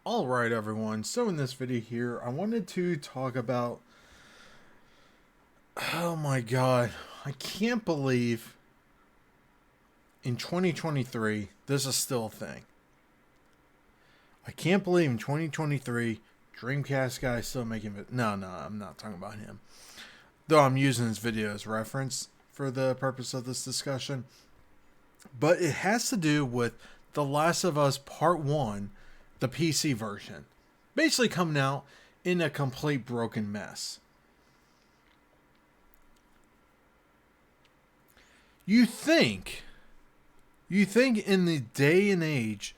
Alright everyone, so in this video here, I wanted to talk about, oh my god, I can't believe in 2023, this is still a thing. I can't believe in 2023, Dreamcast guy is still making it. No, I'm not talking about him. Though I'm using his video as reference for the purpose of this discussion. But it has to do with The Last of Us Part 1, the PC version. Basically coming out in a complete broken mess. You think in the day and age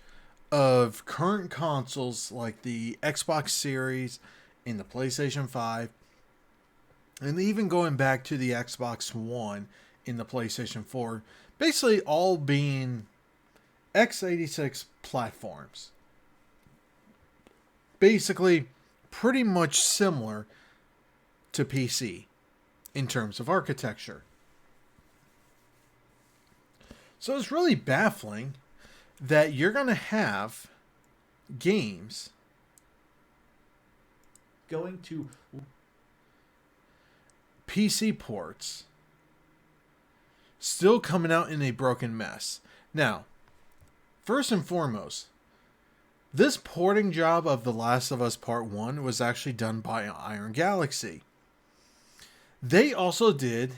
of current consoles like the Xbox Series and the PlayStation 5, and even going back to the Xbox One in the PlayStation 4, basically all being x86 platforms. Basically, pretty much similar to PC in terms of architecture. So it's really baffling that you're going to have games going to PC ports still coming out in a broken mess. Now, first and foremost, this porting job of The Last of Us Part 1 was actually done by Iron Galaxy. They also did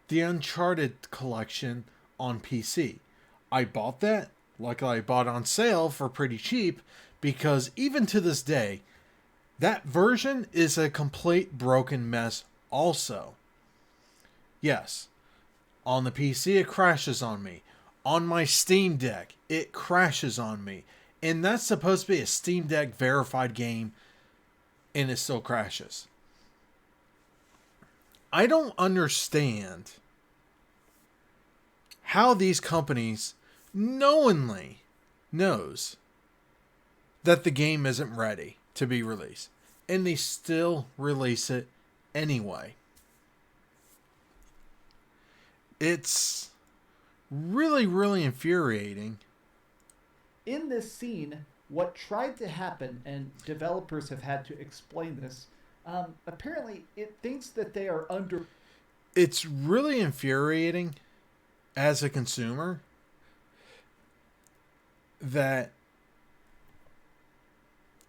the Uncharted collection on PC. I bought that. Luckily, I bought on sale for pretty cheap because even to this day, that version is a complete broken mess also. Yes, on the PC it crashes on me. On my Steam Deck, it crashes on me. And that's supposed to be a Steam Deck verified game, and it still crashes. I don't understand how these companies knowingly knows that the game isn't ready to be released, and they still release it anyway. It's really infuriating. in this scene, what tried to happen, and developers have had to explain this. Apparently, it thinks that they are under. It's really infuriating as a consumer that,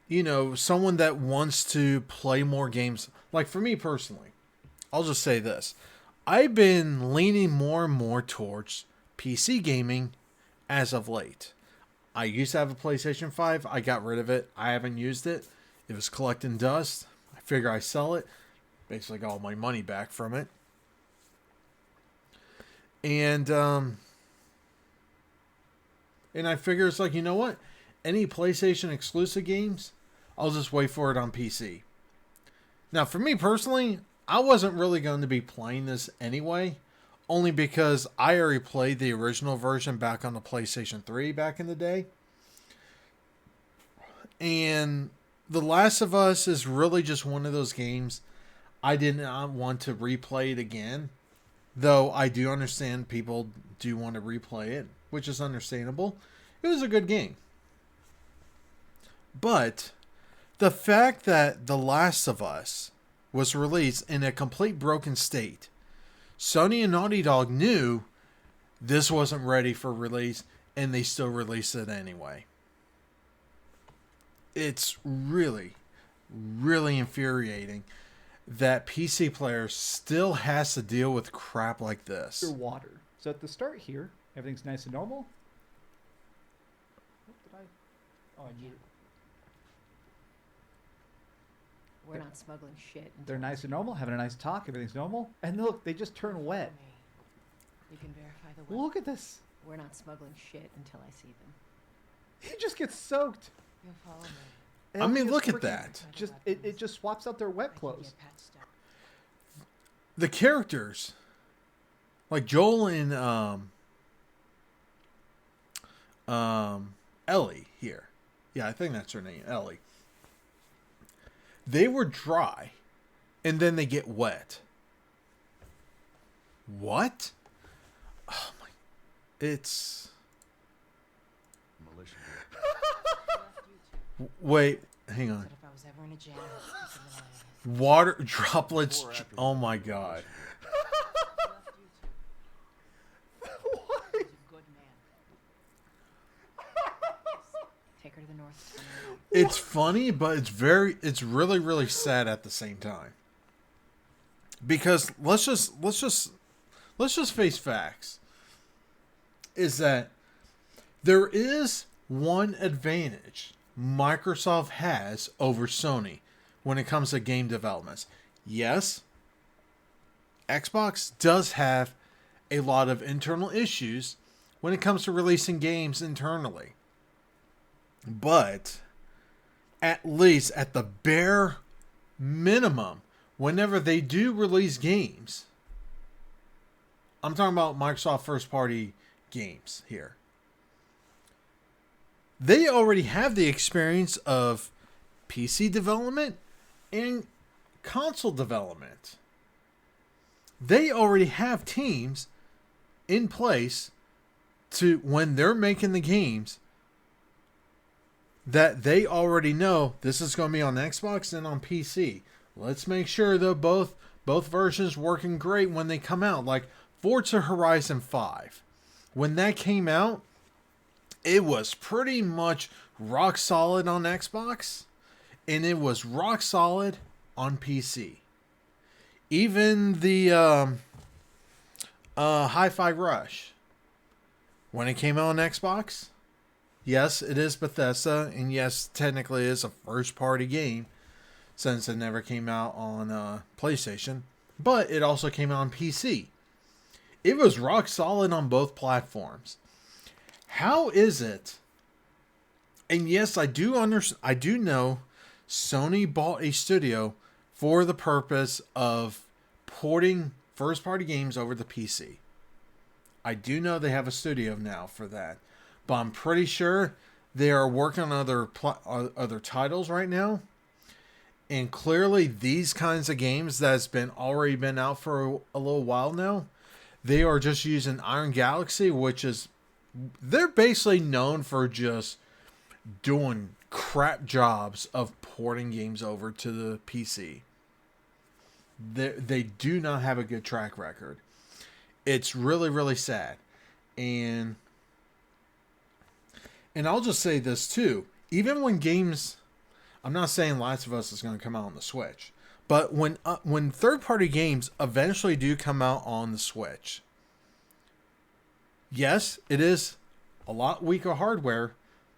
you know, someone that wants to play more games, like for me personally, I'll just say this. I've been leaning more and more towards PC gaming as of late. I used to have a PlayStation 5. I got rid of it. I haven't used it. It was collecting dust. I figure I sell it. Basically got all my money back from it. And I figure it's like, you know what? Any PlayStation exclusive games, I'll just wait for it on PC. Now, for me personally, I wasn't really going to be playing this anyway. Only because I already played the original version back on the PlayStation 3 back in the day. And The Last of Us is really just one of those games I did not want to replay it again. Though I do understand people do want to replay it, which is understandable. It was a good game. But the fact that The Last of Us was released in a complete broken state, Sony and Naughty Dog knew this wasn't ready for release, and they still released it anyway. It's really infuriating that PC players still has to deal with crap like this. Water. So at the start here, everything's nice and normal. What did I? Oh, I did. We're not smuggling shit. They're nice and normal, having a nice talk. Everything's normal, and look, they just turn wet. You can verify the weapon. Look at this. We're not smuggling shit until I see them. He just gets soaked. You'll follow me. I mean, Everything look is at freaking- that. Just it just swaps out their wet clothes. The characters, like Joel and Ellie here. Yeah, I think that's her name, Ellie. They were dry, and then they get wet. What? Oh my! It's Wait, hang on. But if I was ever in a jam, something that I Water droplets. Oh my god. left you to. He's a good man. Take her to the north. Tell me why. It's funny, but it's really, really sad at the same time. Because let's just face facts. Is that there is one advantage Microsoft has over Sony when it comes to game developments. Yes, Xbox does have a lot of internal issues when it comes to releasing games internally. But at least at the bare minimum, whenever they do release games, I'm talking about Microsoft first party games here. They already have the experience of PC development and console development. They already have teams in place to when they're making the games that they already know this is going to be on Xbox and on PC. Let's make sure that both versions working great when they come out. Like Forza Horizon 5. When that came out, it was pretty much rock solid on Xbox, and it was rock solid on PC. Even the Hi-Fi Rush, when it came out on Xbox, yes, it is Bethesda, and yes, technically it is a first-party game, since it never came out on PlayStation, but it also came out on PC. It was rock solid on both platforms. How is it? And yes, I do know Sony bought a studio for the purpose of porting first-party games over to PC. I do know they have a studio now for that, but I'm pretty sure they are working on other titles right now. And clearly, these kinds of games that's already been out for a little while now, they are just using Iron Galaxy, which is they're basically known for just doing crap jobs of porting games over to the PC. They do not have a good track record. It's really, really sad. And I'll just say this too. Even when games, I'm not saying Last of Us is going to come out on the Switch, but when third-party games eventually do come out on the Switch, yes, it is a lot weaker hardware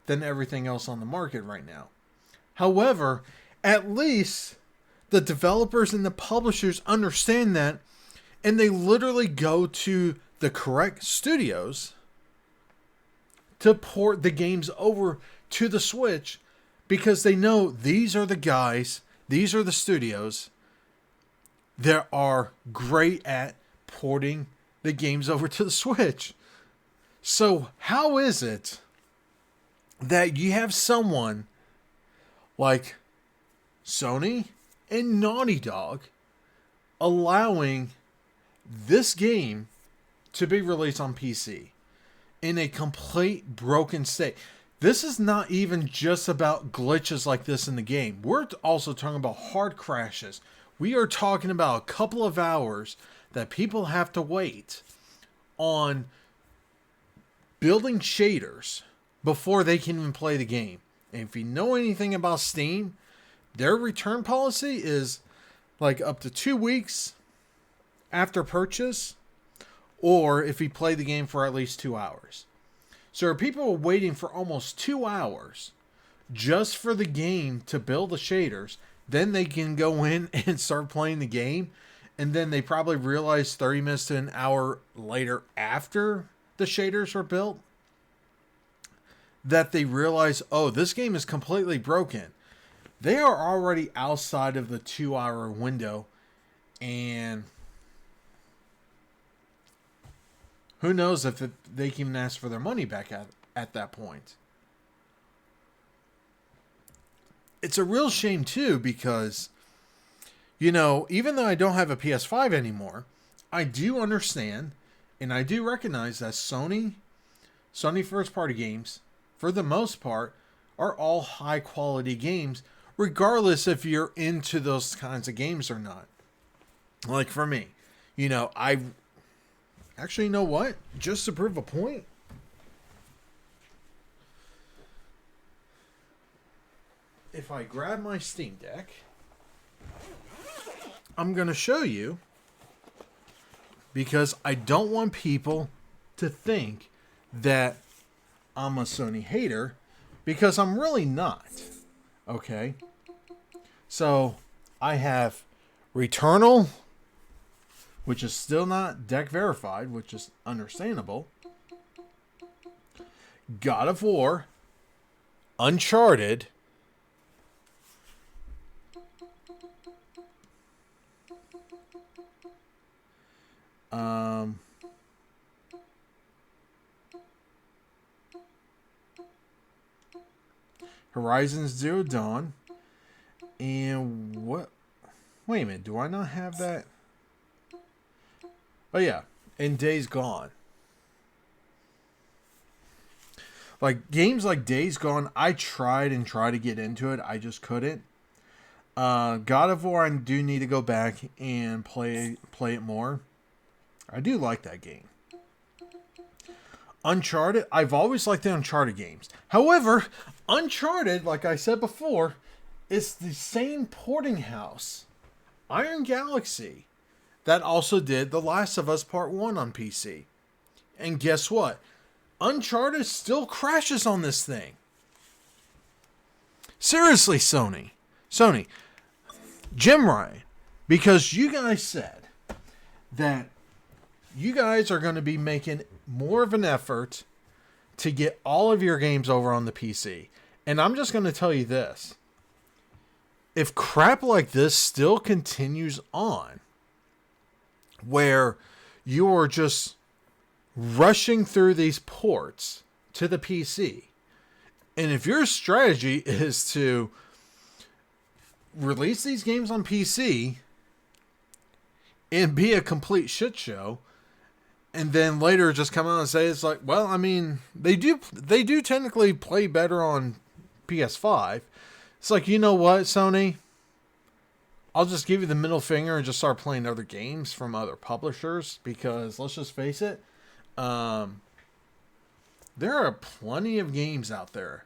than everything else on the market right now. However, at least the developers and the publishers understand that, and they literally go to the correct studios to port the games over to the Switch, because they know these are the guys, these are the studios that are great at porting the games over to the Switch. So how is it that you have someone like Sony and Naughty Dog allowing this game to be released on PC in a complete broken state? This is not even just about glitches like this in the game. We're also talking about hard crashes. We are talking about a couple of hours that people have to wait on building shaders before they can even play the game. And if you know anything about Steam, their return policy is like up to 2 weeks after purchase, or if you play the game for at least 2 hours. So people are waiting for almost 2 hours just for the game to build the shaders. Then they can go in and start playing the game. And then they probably realize 30 minutes to an hour later, after the shaders are built, that they realize, oh, this game is completely broken. They are already outside of the 2 hour window. And who knows if they can even ask for their money back at that point. It's a real shame too, because, you know, even though I don't have a PS5 anymore, I do understand and I do recognize that Sony first party games, for the most part, are all high quality games, regardless if you're into those kinds of games or not. Like for me, I actually, you know what? Just to prove a point, if I grab my Steam Deck, I'm going to show you, because I don't want people to think that I'm a Sony hater, because I'm really not. Okay? So, I have Returnal, which is still not deck verified, which is understandable. God of War, Uncharted, Horizon Zero Dawn, and what? Wait a minute, do I not have that? Oh yeah, and Days Gone. Like games like Days Gone, I tried to get into it, I just couldn't. God of War, I do need to go back and play it more. I do like that game. Uncharted, I've always liked the Uncharted games. However, Uncharted, like I said before, is the same porting house, Iron Galaxy, that also did The Last of Us Part 1 on PC. And guess what? Uncharted still crashes on this thing. Seriously, Sony, Jim Ryan, because you guys said that you guys are going to be making more of an effort to get all of your games over on the PC. And I'm just going to tell you this. If crap like this still continues on, where you are just rushing through these ports to the PC, and if your strategy is to release these games on PC and be a complete shit show, and then later just come out and say it's like, well, I mean, they do technically play better on PS5. It's like, you know what, Sony? I'll just give you the middle finger and just start playing other games from other publishers, because let's just face it, there are plenty of games out there.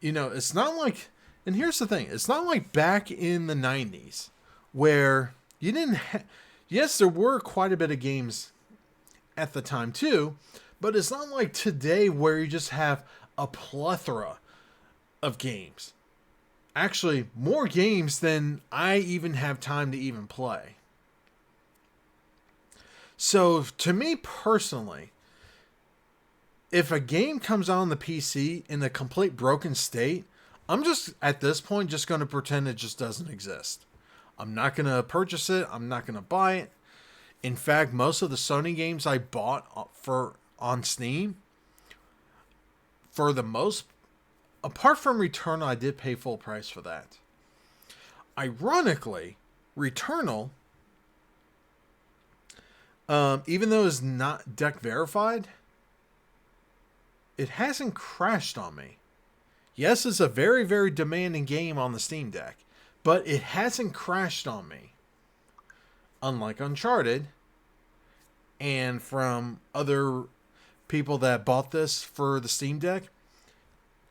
It's not like, and here's the thing, it's not like back in the 90s where you didn't yes, there were quite a bit of games at the time too, but it's not like today where you just have a plethora of games. Actually, more games than I even have time to even play. So, to me personally, if a game comes out on the PC in a complete broken state, I'm just, at this point, just going to pretend it just doesn't exist. I'm not going to purchase it. I'm not going to buy it. In fact, most of the Sony games I bought on Steam, for the most, apart from Returnal, I did pay full price for that. Ironically, Returnal, even though it's not deck verified, it hasn't crashed on me. Yes, it's a very, very demanding game on the Steam Deck, but it hasn't crashed on me. Unlike Uncharted, and from other people that bought this for the Steam Deck,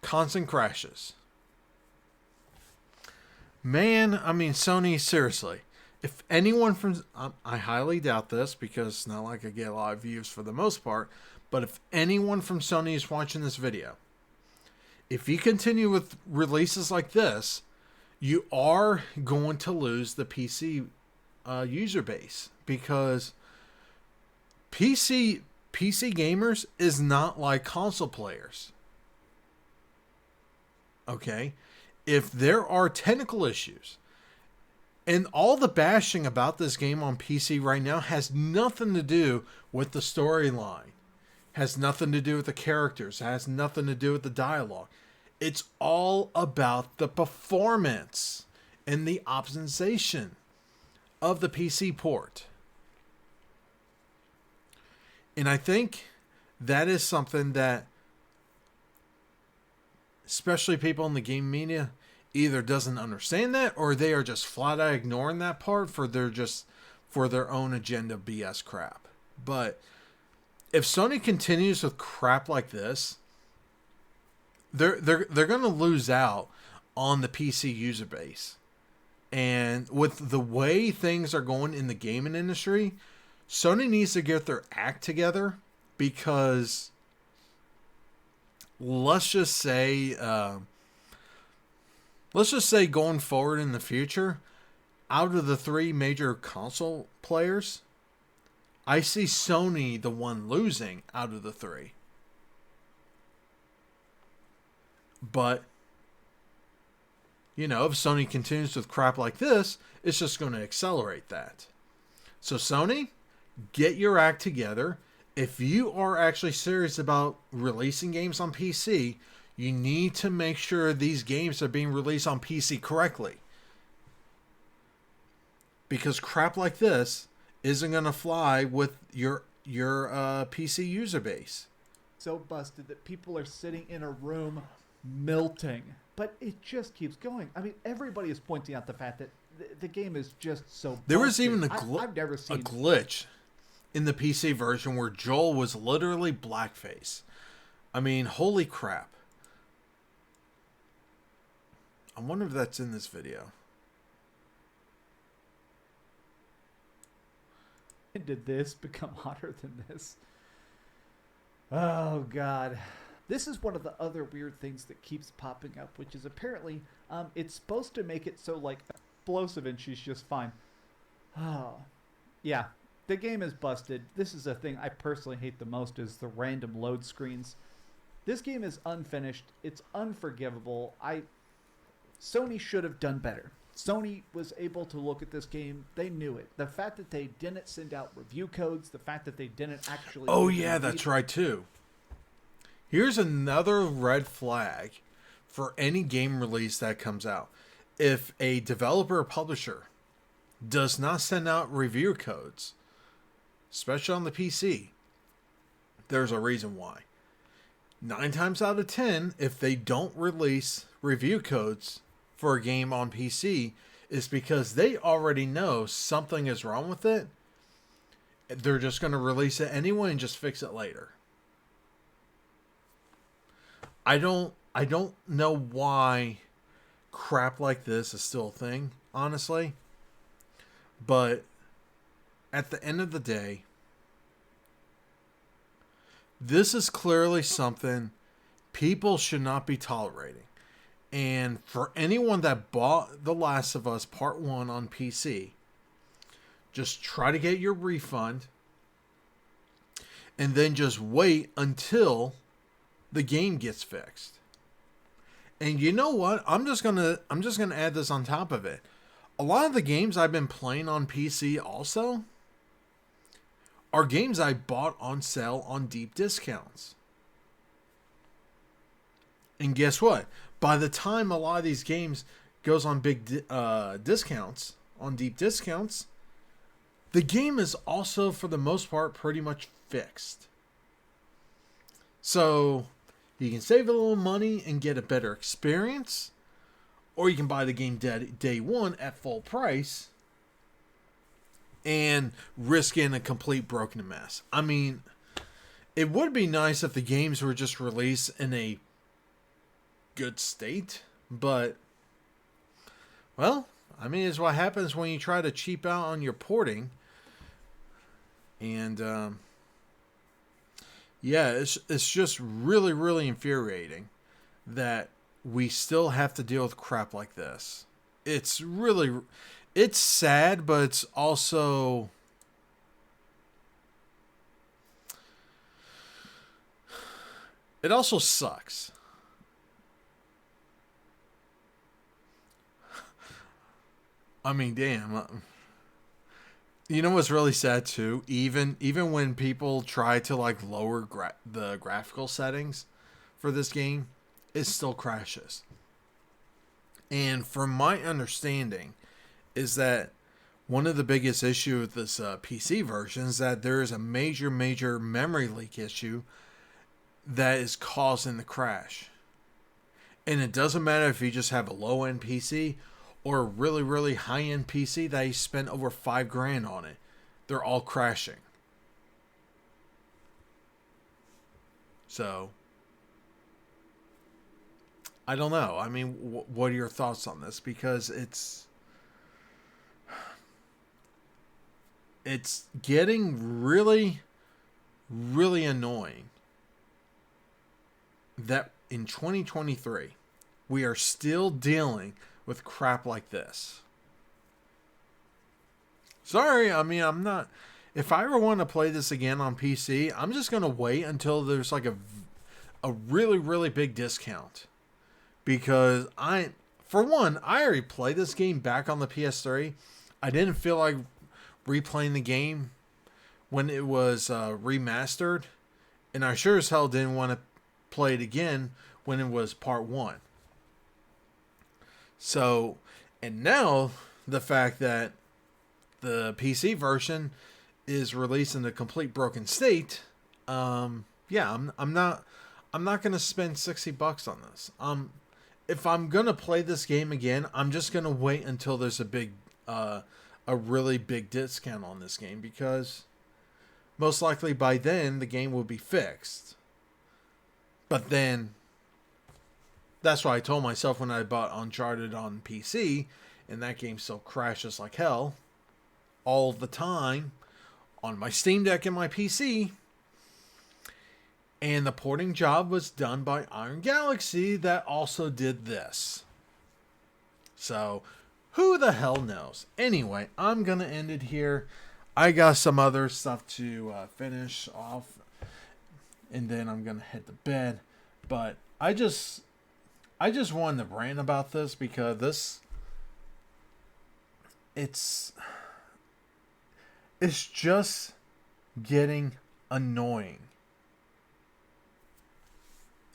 constant crashes. Man, I mean, Sony, seriously. If anyone from... I highly doubt this, because it's not like I get a lot of views for the most part, but if anyone from Sony is watching this video, if you continue with releases like this, you are going to lose the PC user base, because PC gamers is not like console players. Okay? If there are technical issues, and all the bashing about this game on PC right now has nothing to do with the storyline, has nothing to do with the characters, has nothing to do with the dialogue. It's all about the performance and the optimization of the PC port. And I think that is something that especially people in the game media, either doesn't understand that or they are just flat out ignoring that part for their own agenda BS crap. But if Sony continues with crap like this, they're going to lose out on the PC user base. And with the way things are going in the gaming industry, Sony needs to get their act together, because let's just say going forward in the future, out of the 3 major console players, I see Sony the one losing out of the 3. But, if Sony continues with crap like this, it's just going to accelerate that. So Sony, get your act together. If you are actually serious about releasing games on PC, you need to make sure these games are being released on PC correctly. Because crap like this isn't going to fly with your PC user base. So busted that people are sitting in a room melting. But it just keeps going. I mean, everybody is pointing out the fact that the game is just so busted. There was even I've never seen a glitch in the PC version where Joel was literally blackface. I mean, holy crap. I wonder if that's in this video. Did this become hotter than this? Oh, God. This is one of the other weird things that keeps popping up, which is apparently it's supposed to make it so, like, explosive and she's just fine. Oh, yeah. The game is busted. This is a thing I personally hate the most, is the random load screens. This game is unfinished. It's unforgivable. Sony should have done better. Sony was able to look at this game. They knew it. The fact that they didn't send out review codes, the fact that they didn't actually... Oh, yeah, that's right, too. Here's another red flag for any game release that comes out. If a developer or publisher does not send out review codes, especially on the PC, there's a reason why. 9 times out of 10, if they don't release review codes for a game on PC, it's because they already know something is wrong with it. They're just going to release it anyway and just fix it later. I don't know why crap like this is still a thing, honestly. But at the end of the day, this is clearly something people should not be tolerating. And for anyone that bought The Last of Us Part 1 on PC, just try to get your refund and then just wait until the game gets fixed. And you know what? I'm just gonna add this on top of it. A lot of the games I've been playing on PC also are games I bought on sale on deep discounts. And guess what? By the time a lot of these games goes on big discounts, on deep discounts, the game is also, for the most part, pretty much fixed. So you can save a little money and get a better experience, or you can buy the game day one at full price and risk in a complete broken mess. I mean, it would be nice if the games were just released in a good state, but, well, I mean, it's what happens when you try to cheap out on your porting. And yeah, it's just really, really infuriating that we still have to deal with crap like this. It's sad, but it's also, it also sucks. I mean, damn. You know what's really sad too? Even when people try to like lower the graphical settings for this game, it still crashes. And from my understanding, is that one of the biggest issues with this PC version is that there is a major memory leak issue that is causing the crash. And it doesn't matter if you just have a low-end PC or a really, really high-end PC that you spend over $5,000 on it. They're all crashing. So, I don't know. I mean, what are your thoughts on this? Because it's getting really, really annoying that in 2023, we are still dealing with crap like this. Sorry, I mean, I'm not... If I ever want to play this again on PC, I'm just going to wait until there's like a really, really big discount. Because for one, I already played this game back on the PS3. I didn't feel like replaying the game when it was remastered. And I sure as hell didn't want to play it again when it was part 1. So, and now the fact that the PC version is released in a complete broken state, I'm not going to spend $60 on this. If I'm going to play this game again, I'm just going to wait until there's a really big discount on this game, because most likely by then the game will be fixed. But then, that's why I told myself when I bought Uncharted on PC, and that game still crashes like hell all the time on my Steam Deck and my PC. And the porting job was done by Iron Galaxy that also did this. So, who the hell knows? Anyway, I'm going to end it here. I got some other stuff to finish off, and then I'm going to head to bed. But I just wanted to rant about this because it's just getting annoying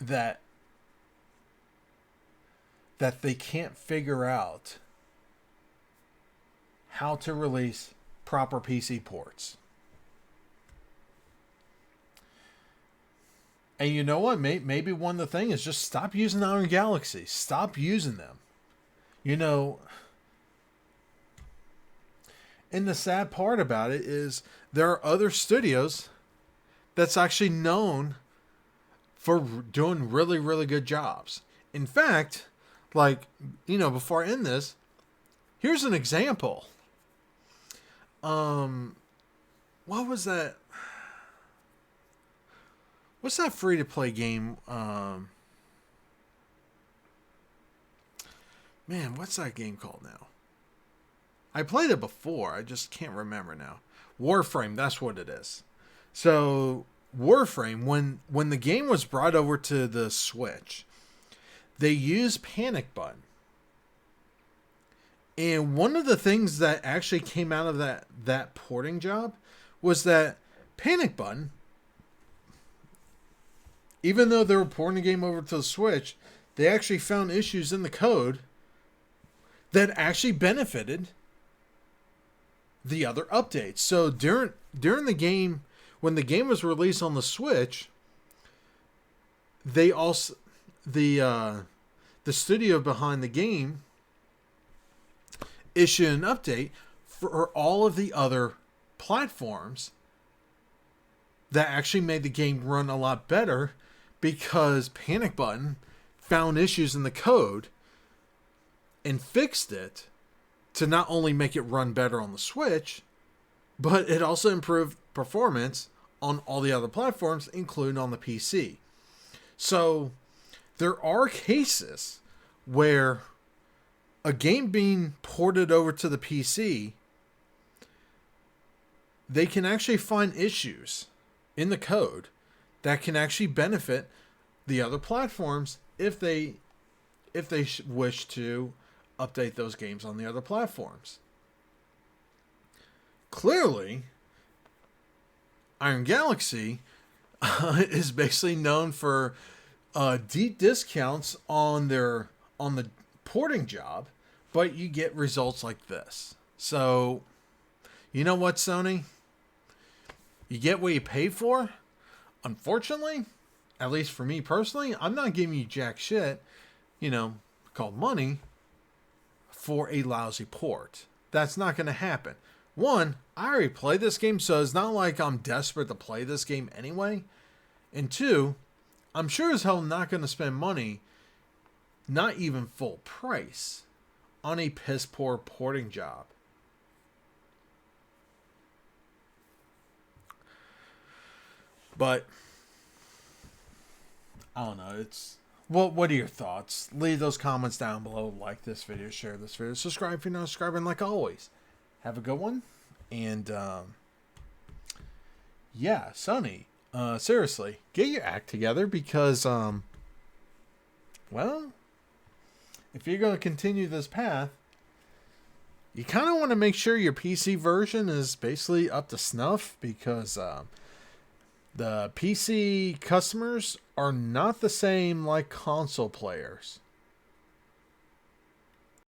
that they can't figure out how to release proper PC ports. And you know what? Maybe one of the things is just stop using Iron Galaxy. Stop using them. You know, and the sad part about it is there are other studios that's actually known for doing really, really good jobs. In fact, like, you know, before I end this, here's an example. What was that? What's that free-to-play game? Man, what's that game called now? I played it before. I just can't remember now. Warframe, that's what it is. So, Warframe, when the game was brought over to the Switch, they used Panic Button. And one of the things that actually came out of that porting job was that Panic Button, even though they were porting the game over to the Switch, they actually found issues in the code that actually benefited the other updates. So during the game, when the game was released on the Switch, they also the studio behind the game issued an update for all of the other platforms that actually made the game run a lot better, because Panic Button found issues in the code and fixed it to not only make it run better on the Switch, but it also improved performance on all the other platforms, including on the PC. So there are cases where a game being ported over to the PC, they can actually find issues in the code that can actually benefit the other platforms if they wish to update those games on the other platforms. Clearly, Iron Galaxy is basically known for deep discounts on the porting job, but you get results like this. So, you know what, Sony? You get what you pay for. Unfortunately, at least for me personally, I'm not giving you jack shit. called money for a lousy port. That's not going to happen. One, I already played this game, so it's not like I'm desperate to play this game anyway. And two, I'm sure as hell not going to spend money, not even full price, on a piss poor porting job. But I don't know. What are your thoughts? Leave those comments down below. Like this video, share this video, subscribe if you're not subscribing. Like always, have a good one. And yeah, Sony, seriously, get your act together because well, if you're going to continue this path, you kind of want to make sure your PC version is basically up to snuff because the PC customers are not the same like console players.